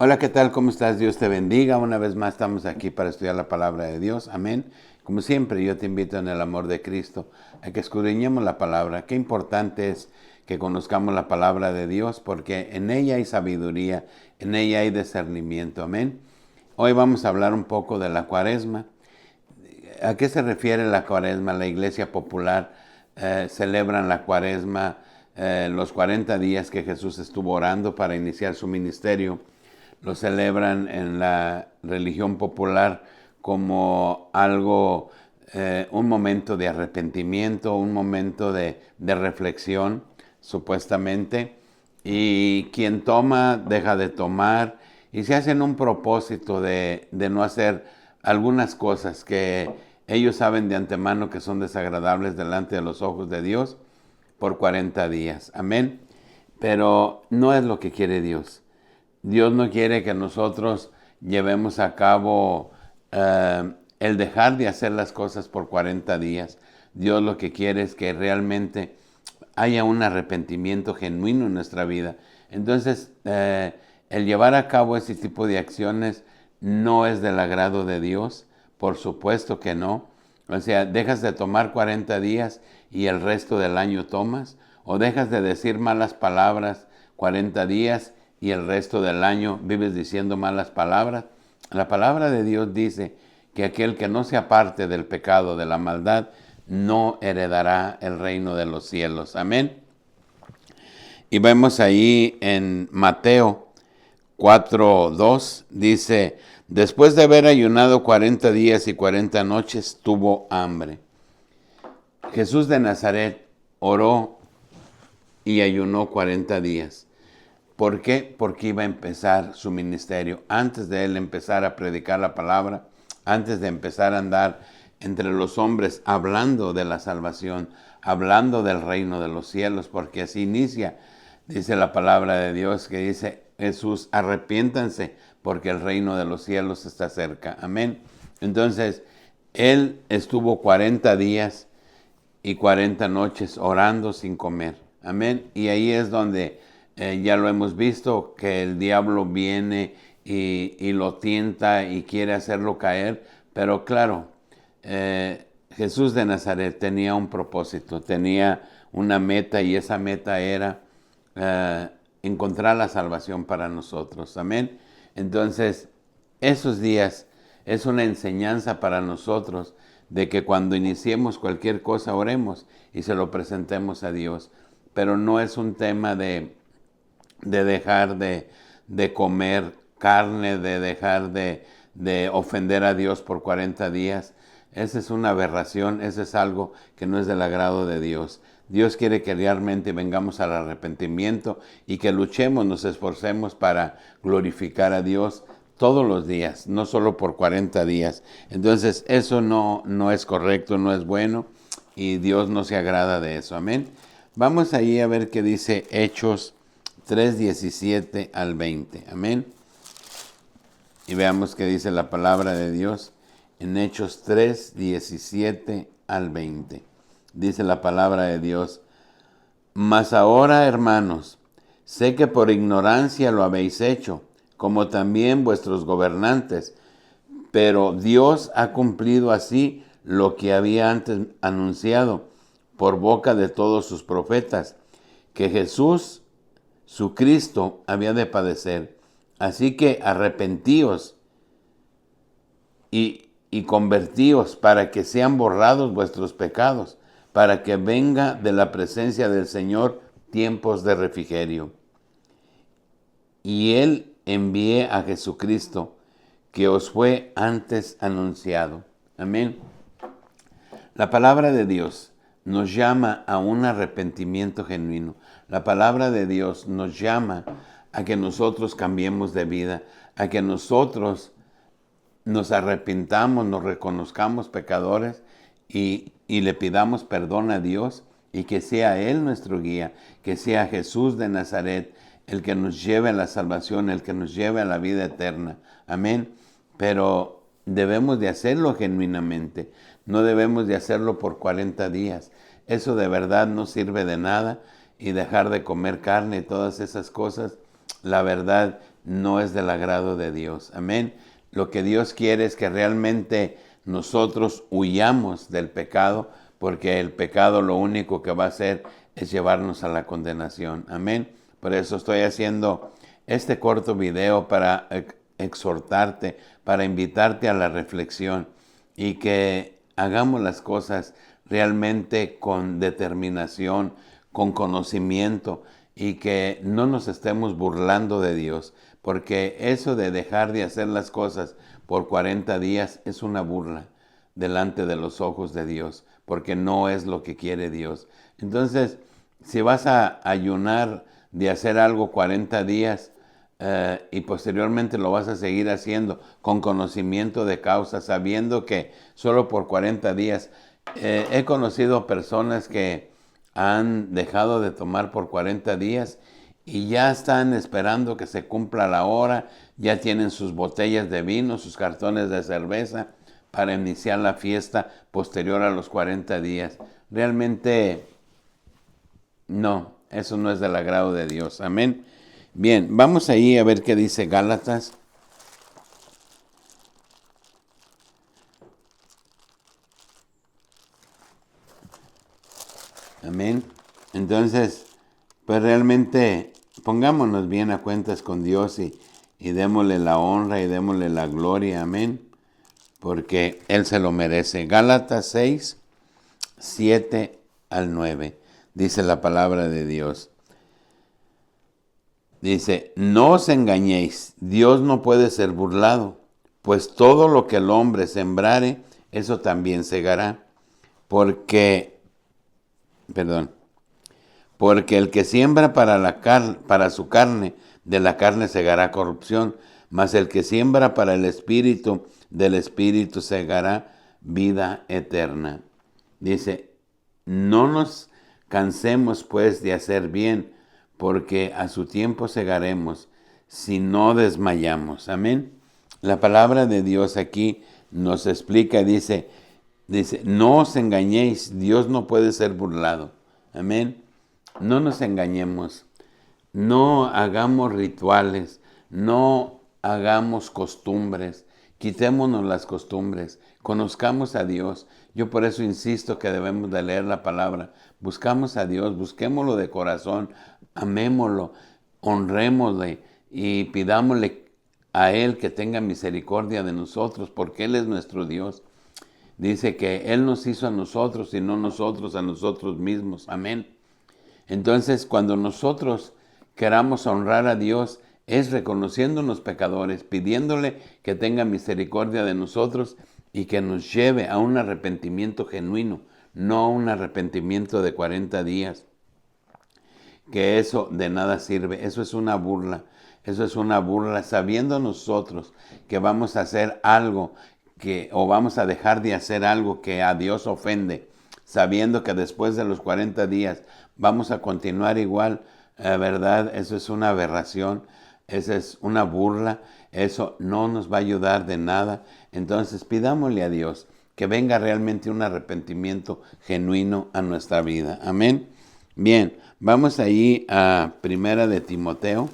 Hola, ¿qué tal? ¿Cómo estás? Dios te bendiga. Una vez más estamos aquí para estudiar la palabra de Dios. Amén. Como siempre, yo te invito en el amor de Cristo a que escudriñemos la palabra. Qué importante es que conozcamos la palabra de Dios porque en ella hay sabiduría, en ella hay discernimiento. Amén. Hoy vamos a hablar un poco de la Cuaresma. ¿A qué se refiere la Cuaresma? La Iglesia Popular celebran la Cuaresma, los 40 días que Jesús estuvo orando para iniciar su ministerio. Lo celebran en la religión popular como algo, un momento de arrepentimiento, un momento de reflexión, supuestamente. Y quien toma, deja de tomar y se hacen un propósito de no hacer algunas cosas que ellos saben de antemano que son desagradables delante de los ojos de Dios por 40 días. Amén. Pero no es lo que quiere Dios. Dios no quiere que nosotros llevemos a cabo el dejar de hacer las cosas por 40 días. Dios lo que quiere es que realmente haya un arrepentimiento genuino en nuestra vida. Entonces, el llevar a cabo ese tipo de acciones no es del agrado de Dios, por supuesto que no. O sea, dejas de tomar 40 días y el resto del año tomas, o dejas de decir malas palabras 40 días y el resto del año vives diciendo malas palabras. La palabra de Dios dice que aquel que no se aparte del pecado, de la maldad, no heredará el reino de los cielos. Amén. Y vemos ahí en Mateo 4:2, dice, después de haber ayunado 40 días y 40 noches, tuvo hambre. Jesús de Nazaret oró y ayunó 40 días. ¿Por qué? Porque iba a empezar su ministerio. Antes de él empezar a predicar la palabra, antes de empezar a andar entre los hombres hablando de la salvación, hablando del reino de los cielos, porque así inicia, dice la palabra de Dios, que dice Jesús, arrepiéntanse porque el reino de los cielos está cerca. Amén. Entonces, él estuvo 40 días y 40 noches orando sin comer. Amén. Y ahí es donde ya lo hemos visto, que el diablo viene y lo tienta y quiere hacerlo caer. Pero claro, Jesús de Nazaret tenía un propósito, tenía una meta y esa meta era encontrar la salvación para nosotros. Amén. Entonces, esos días es una enseñanza para nosotros de que cuando iniciemos cualquier cosa oremos y se lo presentemos a Dios. Pero no es un tema de dejar de comer carne, de dejar de ofender a Dios por 40 días. Esa es una aberración, eso es algo que no es del agrado de Dios. Dios quiere que realmente vengamos al arrepentimiento y que luchemos, nos esforcemos para glorificar a Dios todos los días, no solo por 40 días. Entonces eso no es correcto, no es bueno y Dios no se agrada de eso. Amén. Vamos ahí a ver qué dice Hechos 3:17 al 20. Amén. Y veamos qué dice la palabra de Dios en Hechos 3:17 al 20. Dice la palabra de Dios, mas ahora, hermanos, sé que por ignorancia lo habéis hecho, como también vuestros gobernantes, pero Dios ha cumplido así lo que había antes anunciado por boca de todos sus profetas, que Jesús, su Cristo, había de padecer. Así que arrepentíos y convertíos para que sean borrados vuestros pecados, para que venga de la presencia del Señor tiempos de refrigerio. Y Él envíe a Jesucristo, que os fue antes anunciado. Amén. La palabra de Dios nos llama a un arrepentimiento genuino. La palabra de Dios nos llama a que nosotros cambiemos de vida, a que nosotros nos arrepintamos, nos reconozcamos pecadores y le pidamos perdón a Dios y que sea Él nuestro guía, que sea Jesús de Nazaret el que nos lleve a la salvación, el que nos lleve a la vida eterna. Amén. Pero debemos de hacerlo genuinamente, no debemos de hacerlo por 40 días. Eso de verdad no sirve de nada y dejar de comer carne y todas esas cosas, la verdad no es del agrado de Dios. Amén. Lo que Dios quiere es que realmente nosotros huyamos del pecado, porque el pecado lo único que va a hacer es llevarnos a la condenación. Amén. Por eso estoy haciendo este corto video para exhortarte, para invitarte a la reflexión y que hagamos las cosas realmente con determinación, con conocimiento y que no nos estemos burlando de Dios, porque eso de dejar de hacer las cosas por 40 días es una burla delante de los ojos de Dios, porque no es lo que quiere Dios. Entonces, si vas a ayunar de hacer algo 40 días y posteriormente lo vas a seguir haciendo con conocimiento de causa, sabiendo que solo por 40 días, he conocido personas que han dejado de tomar por 40 días y ya están esperando que se cumpla la hora, ya tienen sus botellas de vino, sus cartones de cerveza para iniciar la fiesta posterior a los 40 días. Realmente no, eso no es del agrado de Dios. Amén. Bien, vamos ahí a ver qué dice Gálatas. Amén. Entonces, pues realmente pongámonos bien a cuentas con Dios y démosle la honra y démosle la gloria. Amén. Porque Él se lo merece. Gálatas 6, 7 al 9. Dice la palabra de Dios. Dice, no os engañéis, Dios no puede ser burlado, pues todo lo que el hombre sembrare, eso también segará. Porque el que siembra para su carne, de la carne segará corrupción, mas el que siembra para el espíritu, del espíritu segará vida eterna. Dice, no nos cansemos pues de hacer bien, porque a su tiempo segaremos, si no desmayamos. Amén. La palabra de Dios aquí nos explica, dice, no os engañéis, Dios no puede ser burlado. Amén. No nos engañemos, no hagamos rituales, no hagamos costumbres, quitémonos las costumbres, conozcamos a Dios. Yo por eso insisto que debemos de leer la palabra, buscamos a Dios, busquémoslo de corazón, amémoslo, honrémosle y pidámosle a Él que tenga misericordia de nosotros, porque Él es nuestro Dios. Dice que Él nos hizo a nosotros y no nosotros a nosotros mismos. Amén. Entonces, cuando nosotros queramos honrar a Dios, es reconociéndonos pecadores, pidiéndole que tenga misericordia de nosotros y que nos lleve a un arrepentimiento genuino, no a un arrepentimiento de 40 días. Que eso de nada sirve, eso es una burla, sabiendo nosotros que vamos a hacer algo o vamos a dejar de hacer algo que a Dios ofende, sabiendo que después de los 40 días vamos a continuar igual, ¿verdad? Eso es una aberración, eso es una burla, eso no nos va a ayudar de nada. Entonces pidámosle a Dios que venga realmente un arrepentimiento genuino a nuestra vida. Amén. Bien, vamos ahí a Primera de Timoteo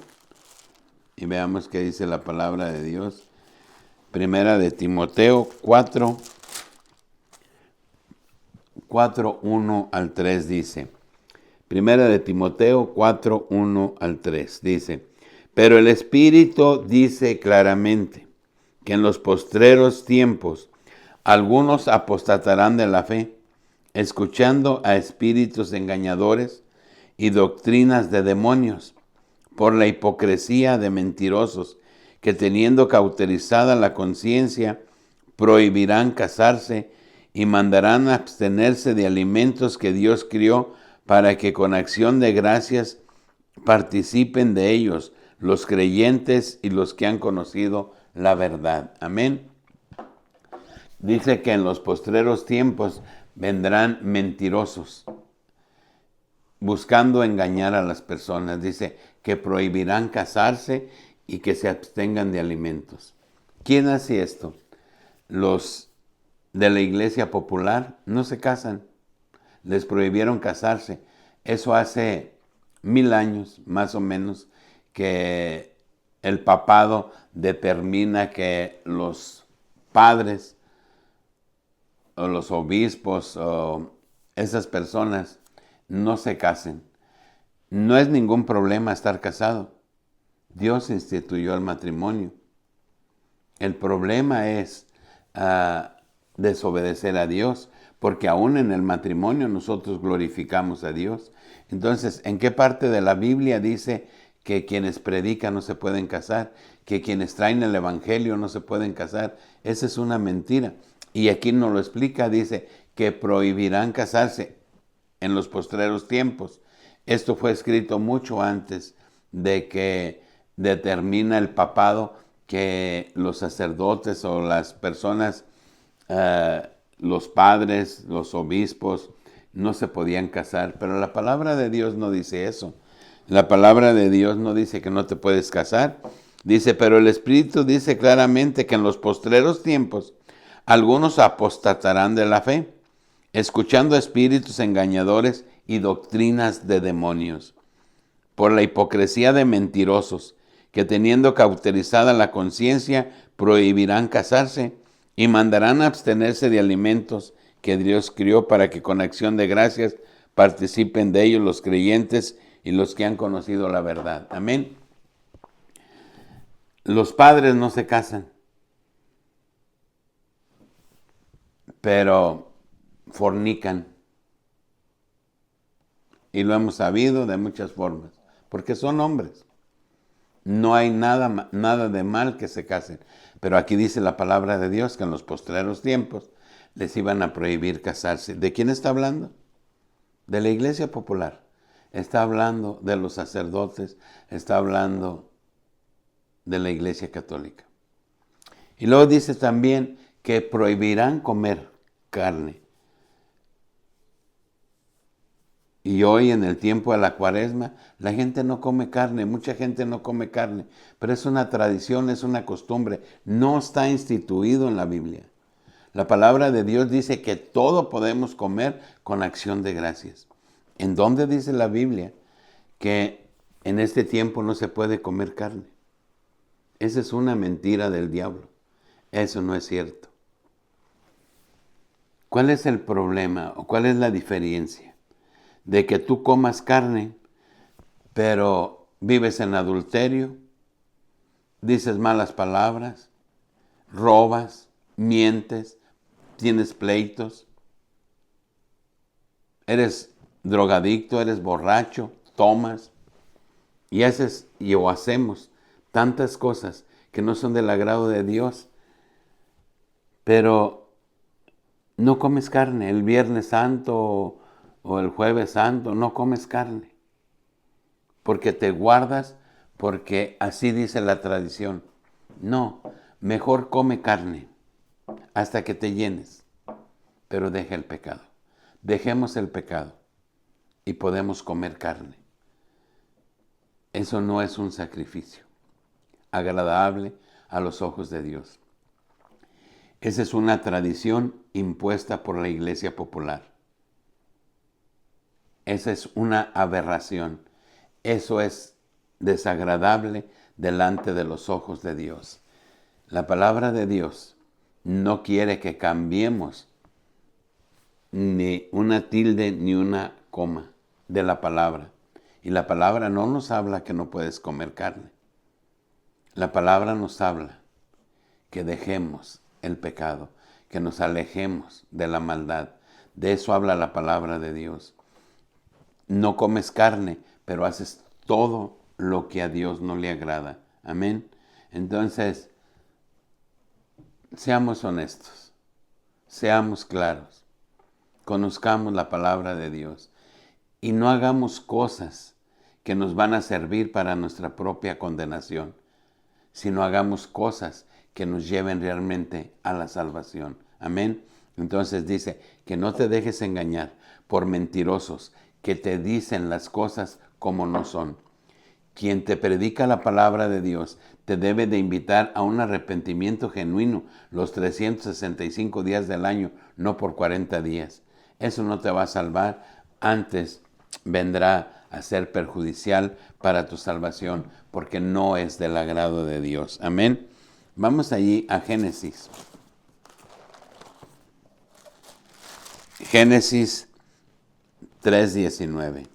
y veamos qué dice la palabra de Dios. Primera de Timoteo 4, 1 al 3 dice. Primera de Timoteo 4, 1 al 3 dice. Pero el Espíritu dice claramente que en los postreros tiempos algunos apostatarán de la fe, escuchando a espíritus engañadores y doctrinas de demonios, por la hipocresía de mentirosos, que teniendo cauterizada la conciencia, prohibirán casarse y mandarán abstenerse de alimentos que Dios crió para que con acción de gracias participen de ellos los creyentes y los que han conocido la verdad. Amén. Dice que en los postreros tiempos vendrán mentirosos, buscando engañar a las personas. Dice que prohibirán casarse y que se abstengan de alimentos. ¿Quién hace esto? Los de la iglesia popular no se casan. Les prohibieron casarse. Eso hace 1000 años, más o menos, que el papado determina que los padres o los obispos o esas personas no se casen. No es ningún problema estar casado. Dios instituyó el matrimonio. El problema es desobedecer a Dios, porque aún en el matrimonio nosotros glorificamos a Dios. Entonces, ¿en qué parte de la Biblia dice que quienes predican no se pueden casar, que quienes traen el evangelio no se pueden casar? Esa es una mentira. Y aquí nos lo explica, dice que prohibirán casarse en los postreros tiempos. Esto fue escrito mucho antes de que determina el papado que los sacerdotes o las personas, los padres, los obispos, no se podían casar. Pero la palabra de Dios no dice eso. La palabra de Dios no dice que no te puedes casar. Dice, pero el Espíritu dice claramente que en los postreros tiempos algunos apostatarán de la fe, escuchando espíritus engañadores y doctrinas de demonios, por la hipocresía de mentirosos, que teniendo cauterizada la conciencia, prohibirán casarse y mandarán abstenerse de alimentos que Dios crió para que con acción de gracias participen de ellos los creyentes y los que han conocido la verdad. Amén. Los padres no se casan, pero fornican. Y lo hemos sabido de muchas formas, porque son hombres. No hay nada de mal que se casen. Pero aquí dice la palabra de Dios que en los postreros tiempos les iban a prohibir casarse. ¿De quién está hablando? De la Iglesia Popular. Está hablando de los sacerdotes, está hablando de la Iglesia Católica. Y luego dice también que prohibirán comer carne. Y hoy en el tiempo de la Cuaresma, la gente no come carne, mucha gente no come carne, pero es una tradición, es una costumbre, no está instituido en la Biblia. La palabra de Dios dice que todo podemos comer con acción de gracias. ¿En dónde dice la Biblia que en este tiempo no se puede comer carne? Esa es una mentira del diablo. Eso no es cierto. ¿Cuál es el problema o cuál es la diferencia? De que tú comas carne, pero vives en adulterio, dices malas palabras, robas, mientes, tienes pleitos, eres drogadicto, eres borracho, tomas y haces o hacemos tantas cosas que no son del agrado de Dios, pero no comes carne. El Viernes Santo o el Jueves Santo no comes carne, porque te guardas, porque así dice la tradición. No, mejor come carne hasta que te llenes, pero deja el pecado. Dejemos el pecado y podemos comer carne. Eso no es un sacrificio agradable a los ojos de Dios. Esa es una tradición impuesta por la Iglesia Popular. Esa es una aberración. Eso es desagradable delante de los ojos de Dios. La palabra de Dios no quiere que cambiemos ni una tilde ni una coma de la palabra. Y la palabra no nos habla que no puedes comer carne. La palabra nos habla que dejemos el pecado, que nos alejemos de la maldad. De eso habla la palabra de Dios. No comes carne, pero haces todo lo que a Dios no le agrada. Amén. Entonces, seamos honestos, seamos claros, conozcamos la palabra de Dios y no hagamos cosas que nos van a servir para nuestra propia condenación, sino hagamos cosas que nos lleven realmente a la salvación. Amén. Entonces dice que no te dejes engañar por mentirosos que te dicen las cosas como no son. Quien te predica la palabra de Dios te debe de invitar a un arrepentimiento genuino los 365 días del año, no por 40 días. Eso no te va a salvar. Antes vendrá a ser perjudicial para tu salvación, porque no es del agrado de Dios. Amén. Vamos allí a Génesis. Génesis 3:19.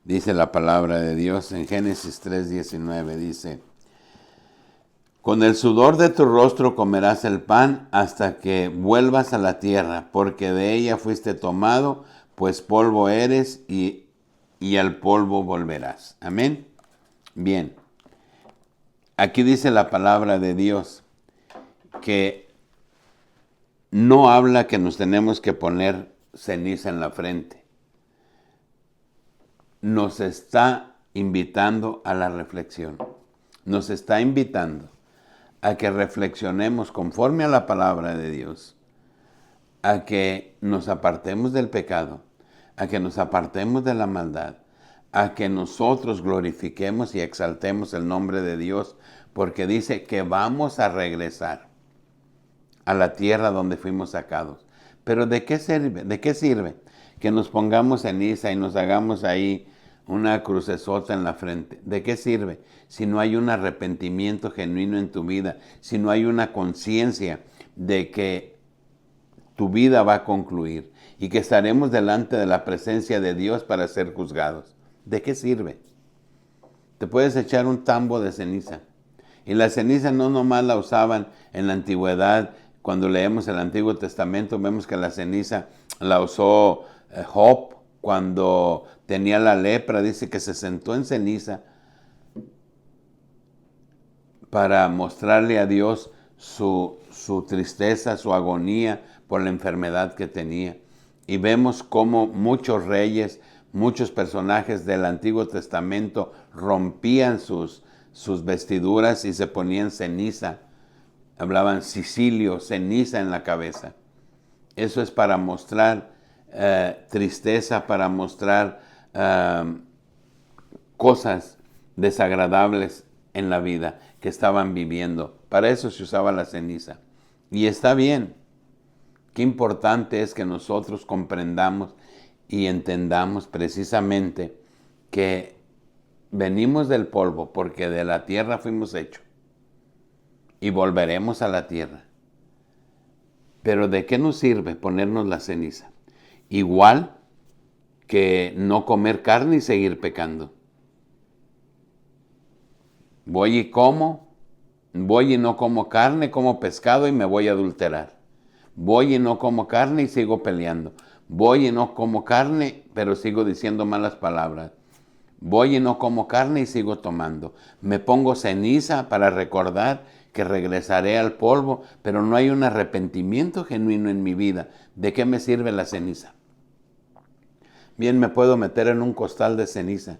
Dice la palabra de Dios en Génesis 3:19. Dice: con el sudor de tu rostro comerás el pan hasta que vuelvas a la tierra, porque de ella fuiste tomado, pues polvo eres y al polvo volverás. Amén. Bien. Aquí dice la palabra de Dios que no habla que nos tenemos que poner ceniza en la frente. Nos está invitando a la reflexión. Nos está invitando a que reflexionemos conforme a la palabra de Dios, a que nos apartemos del pecado, a que nos apartemos de la maldad, a que nosotros glorifiquemos y exaltemos el nombre de Dios, porque dice que vamos a regresar a la tierra donde fuimos sacados. Pero ¿de qué sirve? ¿De qué sirve que nos pongamos ceniza y nos hagamos ahí una crucesota en la frente? ¿De qué sirve si no hay un arrepentimiento genuino en tu vida? Si no hay una conciencia de que tu vida va a concluir y que estaremos delante de la presencia de Dios para ser juzgados. ¿De qué sirve? Te puedes echar un tambo de ceniza. Y la ceniza no nomás la usaban en la antigüedad. Cuando leemos el Antiguo Testamento vemos que la ceniza la usó Job cuando tenía la lepra. Dice que se sentó en ceniza para mostrarle a Dios su tristeza, su agonía por la enfermedad que tenía. Y vemos cómo muchos reyes, muchos personajes del Antiguo Testamento rompían sus vestiduras y se ponían ceniza. Hablaban Sicilio, ceniza en la cabeza. Eso es para mostrar tristeza, para mostrar cosas desagradables en la vida que estaban viviendo. Para eso se usaba la ceniza. Y está bien. Qué importante es que nosotros comprendamos y entendamos precisamente que venimos del polvo porque de la tierra fuimos hechos y volveremos a la tierra. Pero ¿de qué nos sirve ponernos la ceniza? Igual que no comer carne y seguir pecando. Voy y no como carne, como pescado y me voy a adulterar. Voy y no como carne y sigo peleando. Voy y no como carne, pero sigo diciendo malas palabras. Voy y no como carne y sigo tomando. Me pongo ceniza para recordar que regresaré al polvo, pero no hay un arrepentimiento genuino en mi vida. ¿De qué me sirve la ceniza? Bien, me puedo meter en un costal de ceniza.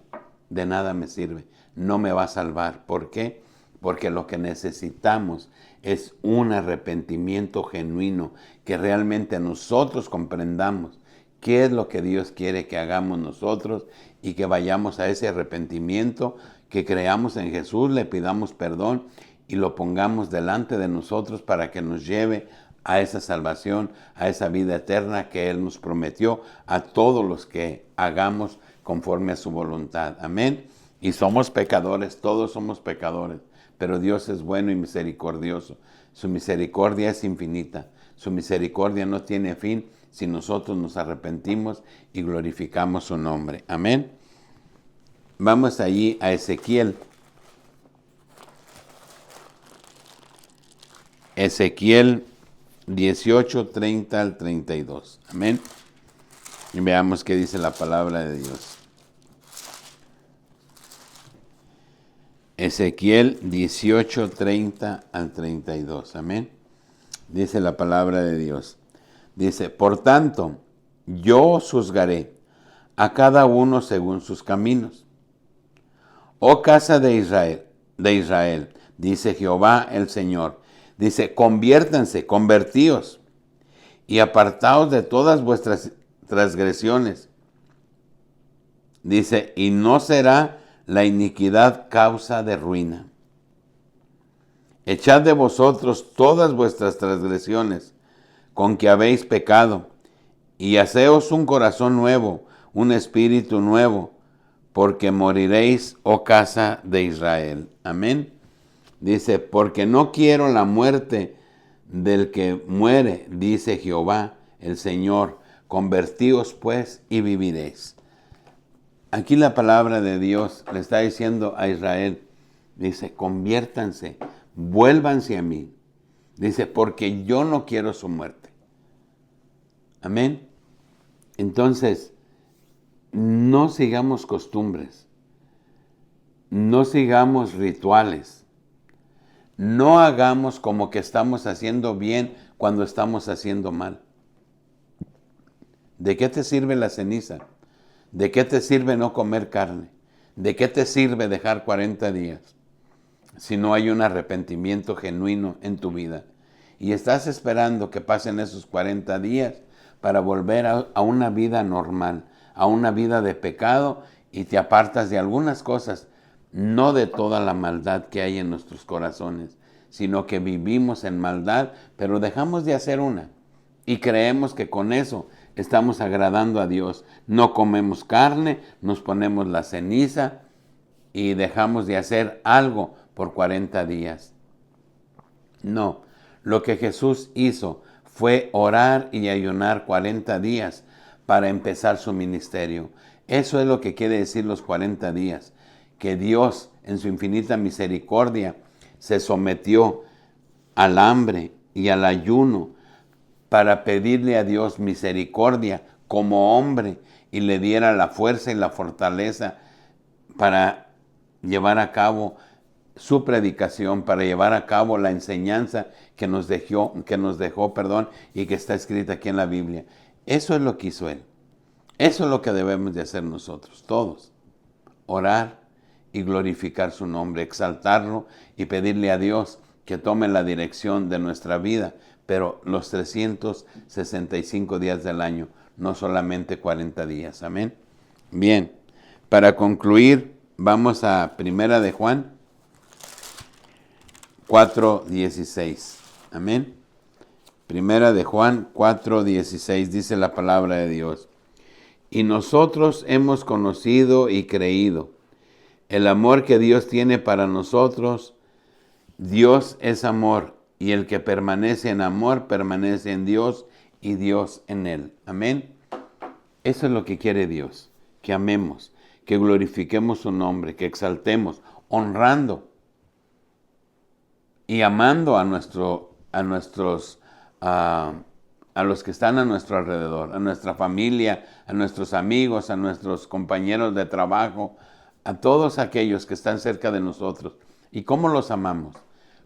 De nada me sirve. No me va a salvar. ¿Por qué? Porque lo que necesitamos es un arrepentimiento genuino, que realmente nosotros comprendamos qué es lo que Dios quiere que hagamos nosotros y que vayamos a ese arrepentimiento, que creamos en Jesús, le pidamos perdón y lo pongamos delante de nosotros para que nos lleve a esa salvación, a esa vida eterna que Él nos prometió a todos los que hagamos conforme a su voluntad. Amén. Y somos pecadores, todos somos pecadores, pero Dios es bueno y misericordioso. Su misericordia es infinita. Su misericordia no tiene fin si nosotros nos arrepentimos y glorificamos su nombre. Amén. Vamos allí a Ezequiel. Ezequiel 18, 30 al 32. Amén. Y veamos qué dice la palabra de Dios. Ezequiel 18, 30 al 32. Amén. Dice la palabra de Dios. Dice: por tanto, yo os juzgaré a cada uno según sus caminos. Oh casa de Israel, dice Jehová el Señor. Dice: conviértanse, convertíos y apartaos de todas vuestras transgresiones. Dice: y no será la iniquidad causa de ruina. Echad de vosotros todas vuestras transgresiones con que habéis pecado, y haceos un corazón nuevo, un espíritu nuevo. porque moriréis, oh casa de Israel. Amén. Dice, porque no quiero la muerte del que muere, dice Jehová, el Señor. Convertíos pues y viviréis. Aquí la palabra de Dios le está diciendo a Israel, dice, conviértanse, vuélvanse a mí. Dice, porque yo no quiero su muerte. Amén. Entonces, no sigamos costumbres, no sigamos rituales, no hagamos como que estamos haciendo bien cuando estamos haciendo mal. ¿De qué te sirve la ceniza? ¿De qué te sirve no comer carne? ¿De qué te sirve dejar 40 días si no hay un arrepentimiento genuino en tu vida? Y estás esperando que pasen esos 40 días para volver a una vida normal, a una vida de pecado, y te apartas de algunas cosas, no de toda la maldad que hay en nuestros corazones, sino que vivimos en maldad, pero dejamos de hacer una. Y creemos que con eso estamos agradando a Dios. No comemos carne, nos ponemos la ceniza y dejamos de hacer algo por 40 días. No, lo que Jesús hizo fue orar y ayunar 40 días para empezar su ministerio. Eso es lo que quiere decir los 40 días, que Dios en su infinita misericordia se sometió al hambre y al ayuno para pedirle a Dios misericordia como hombre y le diera la fuerza y la fortaleza para llevar a cabo su predicación, para llevar a cabo la enseñanza que nos dejó, y que está escrita aquí en la Biblia. Eso es lo que hizo Él. Eso es lo que debemos de hacer nosotros, todos. Orar y glorificar su nombre, exaltarlo y pedirle a Dios que tome la dirección de nuestra vida, pero los 365 días del año, no solamente 40 días. Amén. Bien, para concluir, vamos a Primera de Juan 4:16. Amén. Primera de Juan 4:16 dice la palabra de Dios. Y nosotros hemos conocido y creído el amor que Dios tiene para nosotros. Dios es amor, y el que permanece en amor permanece en Dios y Dios en él. Amén. Eso es lo que quiere Dios, que amemos, que glorifiquemos su nombre, que exaltemos, honrando y amando a los que están a nuestro alrededor, a nuestra familia, a nuestros amigos, a nuestros compañeros de trabajo, a todos aquellos que están cerca de nosotros. ¿Y cómo los amamos?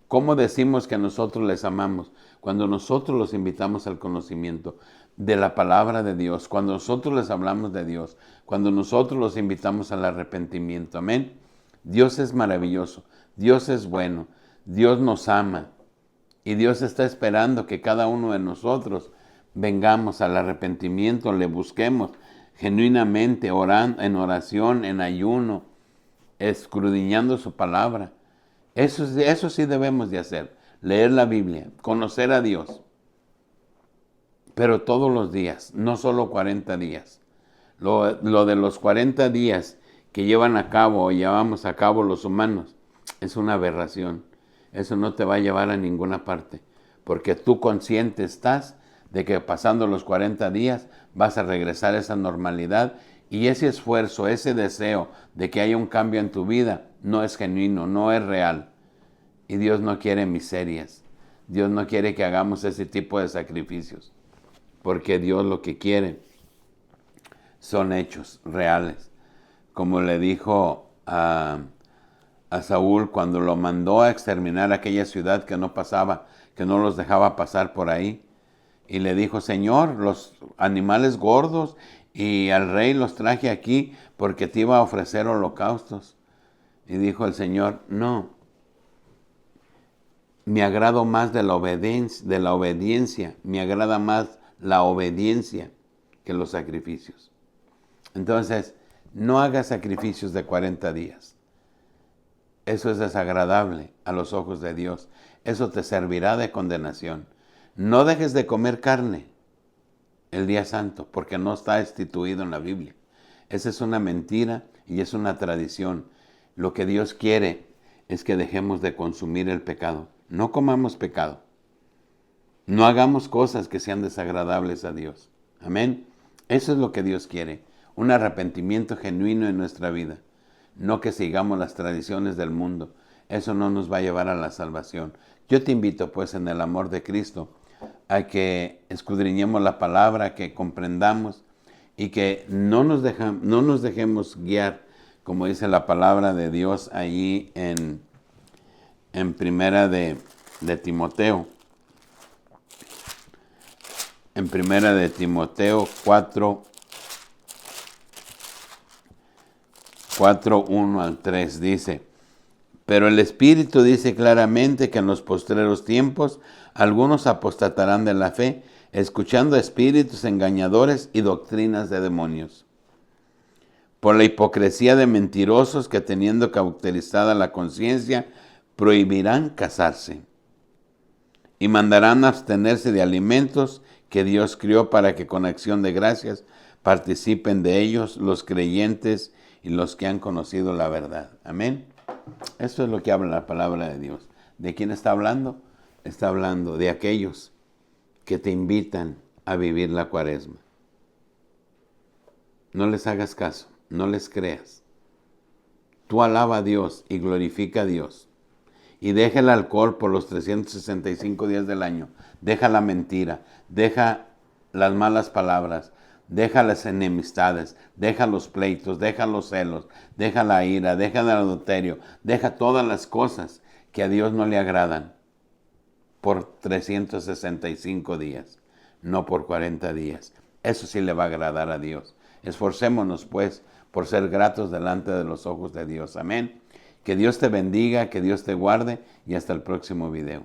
¿Cómo decimos que nosotros les amamos? Cuando nosotros los invitamos al conocimiento de la palabra de Dios, cuando nosotros les hablamos de Dios, cuando nosotros los invitamos al arrepentimiento. Amén. Dios es maravilloso, Dios es bueno, Dios nos ama y Dios está esperando que cada uno de nosotros vengamos al arrepentimiento, le busquemos genuinamente, orando, en oración, en ayuno, escudriñando su palabra. Eso sí debemos de hacer, leer la Biblia, conocer a Dios, pero todos los días, no solo 40 días. Lo de los 40 días que llevan a cabo o llevamos a cabo los humanos es una aberración. Eso no te va a llevar a ninguna parte, porque tú consciente estás de que pasando los 40 días vas a regresar a esa normalidad, y ese esfuerzo, ese deseo de que haya un cambio en tu vida no es genuino, no es real. Y Dios no quiere miserias. Dios no quiere que hagamos ese tipo de sacrificios, porque Dios lo que quiere son hechos reales. Como le dijo a Saúl cuando lo mandó a exterminar aquella ciudad que no los dejaba pasar por ahí. Y le dijo, Señor, los animales gordos y al rey los traje aquí porque te iba a ofrecer holocaustos. Y dijo el Señor, no, me agrado más de la obediencia, me agrada más la obediencia que los sacrificios. Entonces, no hagas sacrificios de 40 días. Eso es desagradable a los ojos de Dios. Eso te servirá de condenación. No dejes de comer carne el día santo, porque no está instituido en la Biblia. Esa es una mentira, y es una tradición. Lo que Dios quiere es que dejemos de consumir el pecado. No comamos pecado. No hagamos cosas que sean desagradables a Dios. Amén. Eso es lo que Dios quiere. Un arrepentimiento genuino en nuestra vida. No que sigamos las tradiciones del mundo. Eso no nos va a llevar a la salvación. Yo te invito, pues, en el amor de Cristo, a que escudriñemos la palabra, que comprendamos y que no nos dejemos guiar, como dice la palabra de Dios allí en primera de Timoteo. En primera de Timoteo 4, 1 al 3 dice: pero el Espíritu dice claramente que en los postreros tiempos algunos apostatarán de la fe, escuchando a espíritus engañadores y doctrinas de demonios. Por la hipocresía de mentirosos que, teniendo cauterizada la conciencia, prohibirán casarse y mandarán abstenerse de alimentos que Dios crió para que con acción de gracias participen de ellos los creyentes y los que han conocido la verdad. Amén. Esto es lo que habla la palabra de Dios. ¿De quién está hablando? Está hablando de aquellos que te invitan a vivir la Cuaresma. No les hagas caso, no les creas. Tú alaba a Dios y glorifica a Dios. Y deja el alcohol por los 365 días del año. Deja la mentira, deja las malas palabras, deja las enemistades, deja los pleitos, deja los celos, deja la ira, deja el adulterio, deja todas las cosas que a Dios no le agradan por 365 días, no por 40 días. Eso sí le va a agradar a Dios. Esforcémonos, pues, por ser gratos delante de los ojos de Dios. Amén. Que Dios te bendiga, que Dios te guarde y hasta el próximo video.